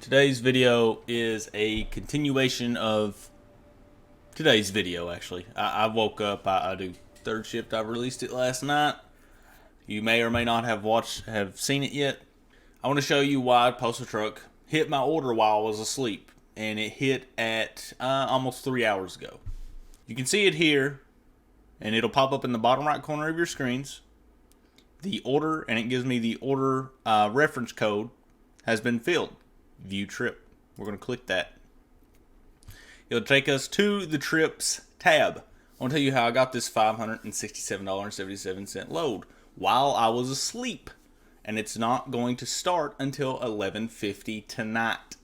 Today's video is a continuation of today's video, actually. I woke up, I do third shift. I released it last night. You may or may not have seen it yet. I want to show you why Postal Truck hit my order while I was asleep. And it hit at almost 3 hours ago. You can see it here, and it'll pop up in the bottom right corner of your screens. The order, and it gives me the order reference code, has been filled. View trip. We're going to click that. It'll take us to the trips tab. I want to tell you how I got this $567.77 load while I was asleep. And it's not going to start until 11:50 tonight.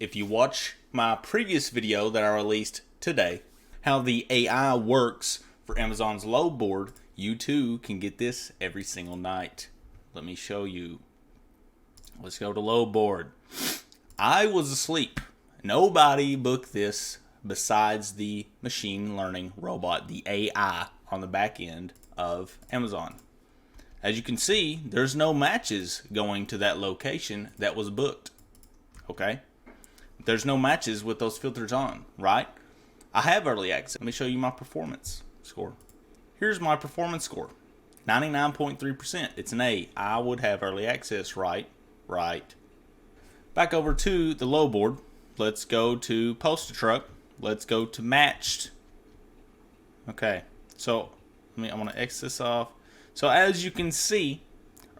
If you watch my previous video that I released today, how the AI works for Amazon's load board, you too can get this every single night. Let me show you. Let's go to load board. I was asleep. Nobody booked this besides the machine learning robot, the AI on the back end of Amazon. As you can see, there's no matches going to that location that was booked. Okay? There's no matches with those filters on, right? I have early access. Let me show you my performance score. Here's my performance score. 99.3%. It's an A. I would have early access, right? Right. Back over to the load board. Let's go to Postal Truck. Let's go to matched. Okay. So, I want to X this off. So as you can see,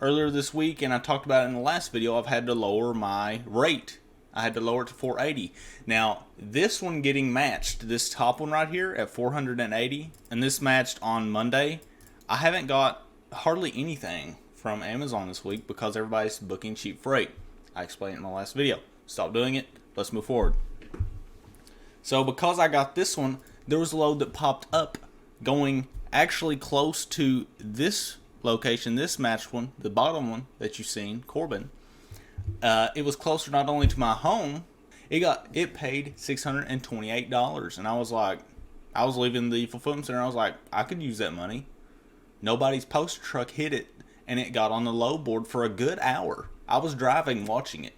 earlier this week, and I talked about it in the last video, I've had to lower my rate. I had to lower it to 480. Now, this one getting matched, this top one right here at 480, and this matched on Monday, I haven't got hardly anything from Amazon this week because everybody's booking cheap freight. I explained it in my last video. Stop doing it. Let's move forward. So because I got this one, there was a load that popped up going actually close to this location, this matched one, the bottom one that you've seen, Corbin. It was closer not only to my home, it paid $628, and I was leaving the fulfillment center. I was like, I could use that money. Nobody's Postal Truck hit it, and it got on the load board for a good hour. I was driving watching it,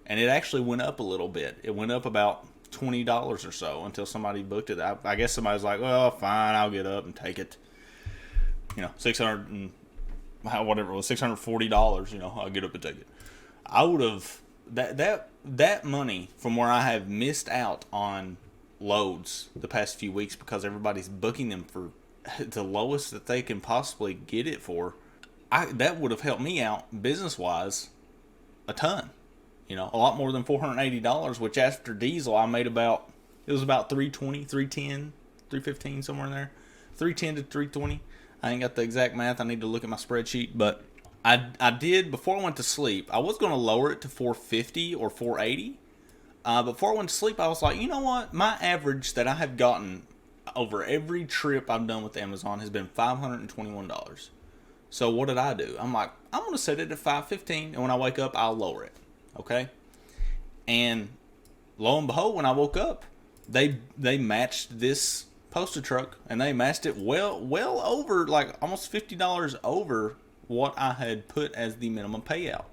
and it actually went up a little bit. It went up about $20 or so until somebody booked it. I guess somebody's like, well, fine, I'll get up and take it. $600 and whatever it was, $640. I'll get up and take it. I would have that money from where I have missed out on loads the past few weeks because everybody's booking them for the lowest that they can possibly get it for. That would have helped me out business wise a ton. A lot more than $480, which after diesel I made about $320, $310, $315, somewhere in there. $310 to $320. I ain't got the exact math. I need to look at my spreadsheet, but I did, before I went to sleep, I was going to lower it to $450 or $480. Before I went to sleep, I was like, you know what? My average that I have gotten over every trip I've done with Amazon has been $521. So what did I do? I'm like, I'm going to set it at $515, and when I wake up, I'll lower it. Okay? And lo and behold, when I woke up, they matched this Postal Truck, and they matched it well over, like almost $50 over what I had put as the minimum payout.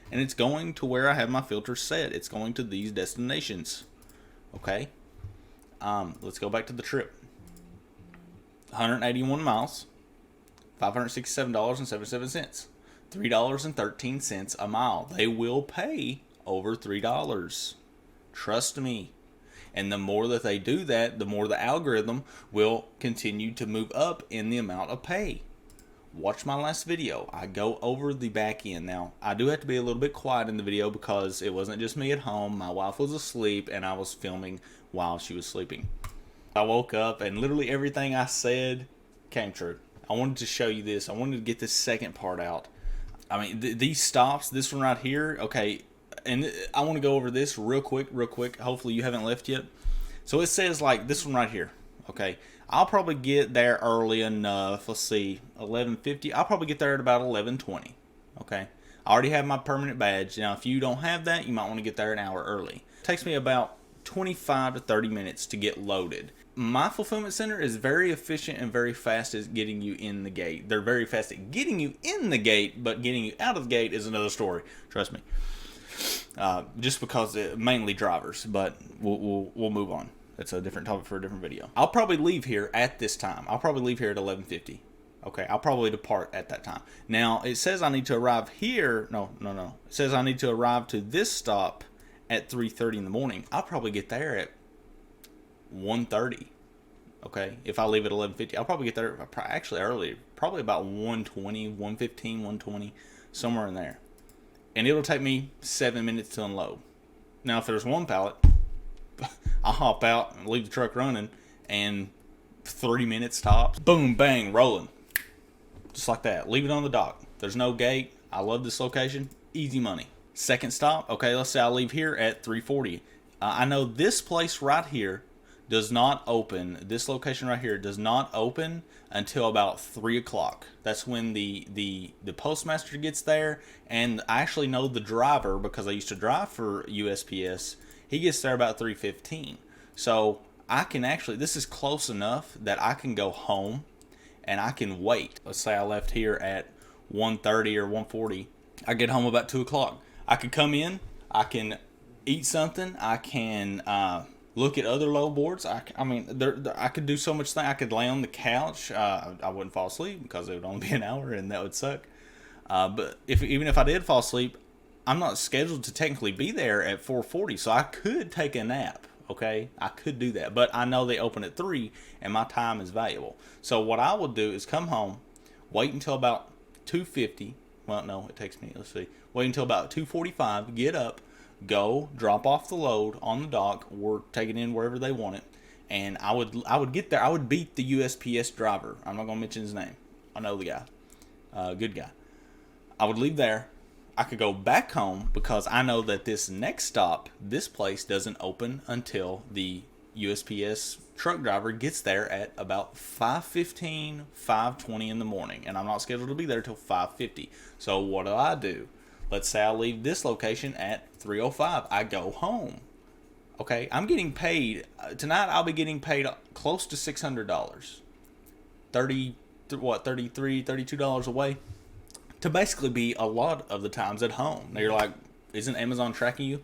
And it's going to where I have my filters set. It's going to these destinations. Okay? Let's go back to the trip. 181 miles. $567.77. $3.13 a mile. They will pay over $3. Trust me. And the more that they do that, the more the algorithm will continue to move up in the amount of pay. Watch my last video. I go over the back end. Now, I do have to be a little bit quiet in the video because it wasn't just me at home. My wife was asleep and I was filming while she was sleeping. I woke up and literally everything I said came true. I wanted to show you this. I wanted to get this second part out. These stops, this one right here, okay, and I want to go over this real quick. Hopefully you haven't left yet. So it says like this one right here, okay. I'll probably get there early enough. Let's see, 11:50. I'll probably get there at about 11:20, okay. I already have my permanent badge. Now, if you don't have that, you might want to get there an hour early. It takes me about 25 to 30 minutes to get loaded. My fulfillment center is very efficient and very fast at getting you in the gate. They're very fast at getting you in the gate, but getting you out of the gate is another story. Trust me. just because mainly drivers. But we'll move on. That's a different topic for a different video. I'll probably leave here at this time. I'll probably leave here at 11:50. Okay, I'll probably depart at that time. Now, it says I need to arrive here. No. It says I need to arrive to this stop at 3:30 in the morning. I'll probably get there at 1:30. Okay, if I leave at 11:50, I'll probably get there actually early, probably about 1:20, 1:15, 1:20, somewhere in there. And it'll take me 7 minutes to unload. Now, if there's one pallet, I'll hop out and leave the truck running, and 3 minutes tops. Boom, bang, rolling. Just like that. Leave it on the dock. There's no gate. I love this location. Easy money. Second stop. Okay, let's say I leave here at 3:40. I know this place right here does not open. This location right here does not open until about 3 o'clock. That's when the postmaster gets there, and I actually know the driver because I used to drive for USPS. He gets there about 3:15. So I can actually, this is close enough that I can go home and I can wait. Let's say I left here at 1:30 or 1:40. I get home about 2 o'clock. I can come in, I can eat something, I can look at other load boards. I mean, I could do so much thing. I could lay on the couch. I wouldn't fall asleep because it would only be an hour, and that would suck. But even if I did fall asleep, I'm not scheduled to technically be there at 4:40, so I could take a nap. Okay, I could do that, but I know they open at 3, and my time is valuable. So what I will do is come home, wait until about 2:50. Well, no, it takes me. Let's see. Wait until about 2:45. Get up, go drop off the load on the dock, or take it in wherever they want it, and I would get there. I would beat the USPS driver. I'm not gonna mention his name. I know the guy, good guy. I would leave there. I could go back home because I know that this next stop, this place doesn't open until the USPS truck driver gets there at about 5:15, 5:20 in the morning, and I'm not scheduled to be there till 5:50. So what do? Let's say I leave this location at 3:05. I go home. Okay, I'm getting paid tonight. I'll be getting paid close to $600, $32 away, to basically be a lot of the times at home. Now you're like, isn't Amazon tracking you?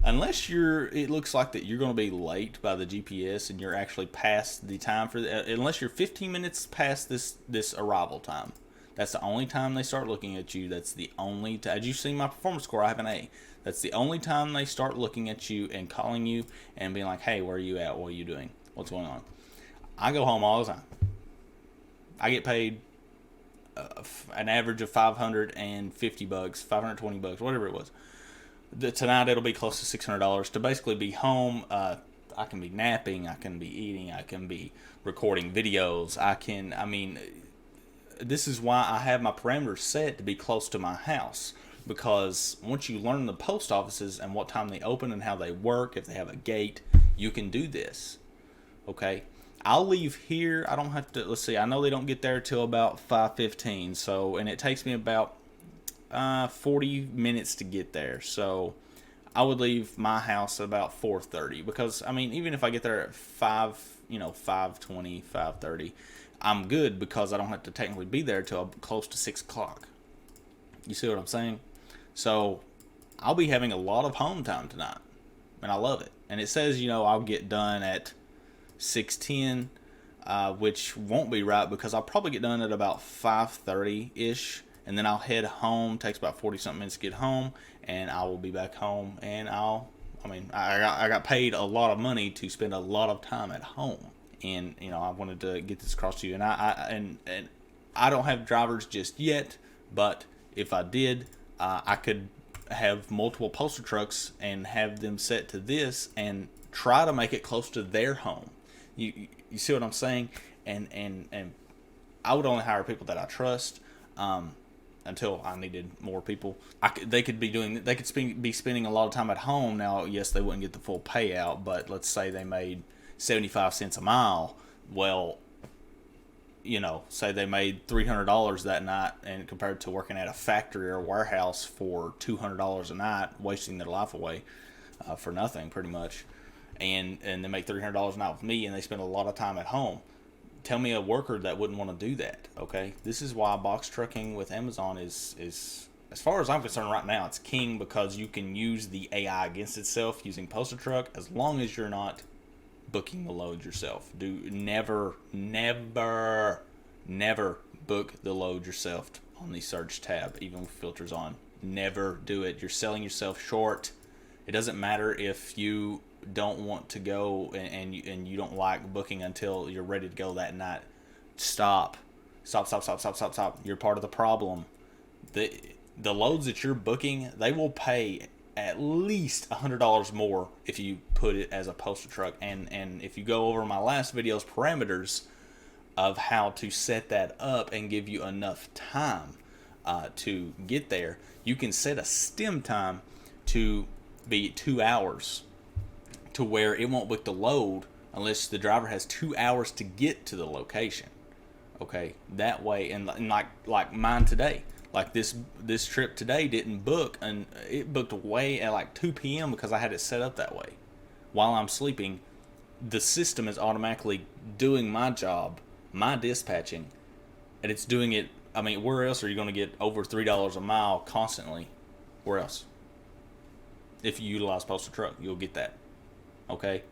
Unless it looks like that you're going to be late by the GPS and you're actually past the time unless you're 15 minutes past this arrival time. That's the only time they start looking at you. That's the only time. As you see my performance score, I have an A. That's the only time they start looking at you and calling you and being like, hey, where are you at? What are you doing? What's going on? I go home all the time. I get paid an average of $550, $520, whatever it was. Tonight it'll be close to $600 to basically be home. I can be napping, I can be eating, I can be recording videos. This is why I have my parameters set to be close to my house, because once you learn the post offices and what time they open and how they work, if they have a gate, you can do this. Okay. I'll leave here. I don't have to. Let's see. I know they don't get there till about 5:15. So, and it takes me about 40 minutes to get there. So, I would leave my house at about 4:30, because I mean, even if I get there at 5:20, 5:30, I'm good because I don't have to technically be there till close to 6 o'clock. You see what I'm saying? So, I'll be having a lot of home time tonight, and I love it. And it says, I'll get done at 6:10, which won't be right because I'll probably get done at about 5:30-ish, and then I'll head home. Takes about 40-something minutes to get home, and I will be back home, and I got paid a lot of money to spend a lot of time at home, and I wanted to get this across to you, and I don't have drivers just yet, but if I did, I could have multiple postal trucks and have them set to this and try to make it close to their home. You see what I'm saying? And I would only hire people that I trust until I needed more people. They could be spending a lot of time at home. Now, yes, they wouldn't get the full payout, but let's say they made 75 cents a mile. Well, say they made $300 that night, and compared to working at a factory or a warehouse for $200 a night, wasting their life away for nothing, pretty much. And they make $300 a night with me, and they spend a lot of time at home. Tell me a worker that wouldn't want to do that. Okay, this is why box trucking with Amazon is as far as I'm concerned right now, it's king because you can use the AI against itself using Poster Truck as long as you're not booking the load yourself. Never book the load yourself on the search tab, even with filters on. Never do it. You're selling yourself short. It doesn't matter if you don't want to go and you don't like booking until you're ready to go that night. Stop. You're part of the problem. The loads that you're booking, they will pay at least $100 more if you put it as a Poster Truck. And if you go over my last video's parameters of how to set that up and give you enough time to get there, you can set a stem time to be 2 hours, to where it won't book the load unless the driver has 2 hours to get to the location. Okay, that way, and like mine today, like this trip today didn't book, and it booked way at like 2 p.m. because I had it set up that way. While I'm sleeping, the system is automatically doing my job, my dispatching, and it's doing it. I mean, where else are you going to get over $3 a mile constantly? Where else? If you utilize Poster Truck, you'll get that. Okay,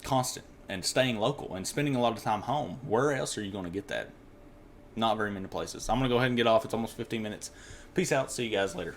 constant and staying local and spending a lot of time home. Where else are you going to get that? Not very many places. I'm going to go ahead and get off. It's almost 15 minutes. Peace out. See you guys later.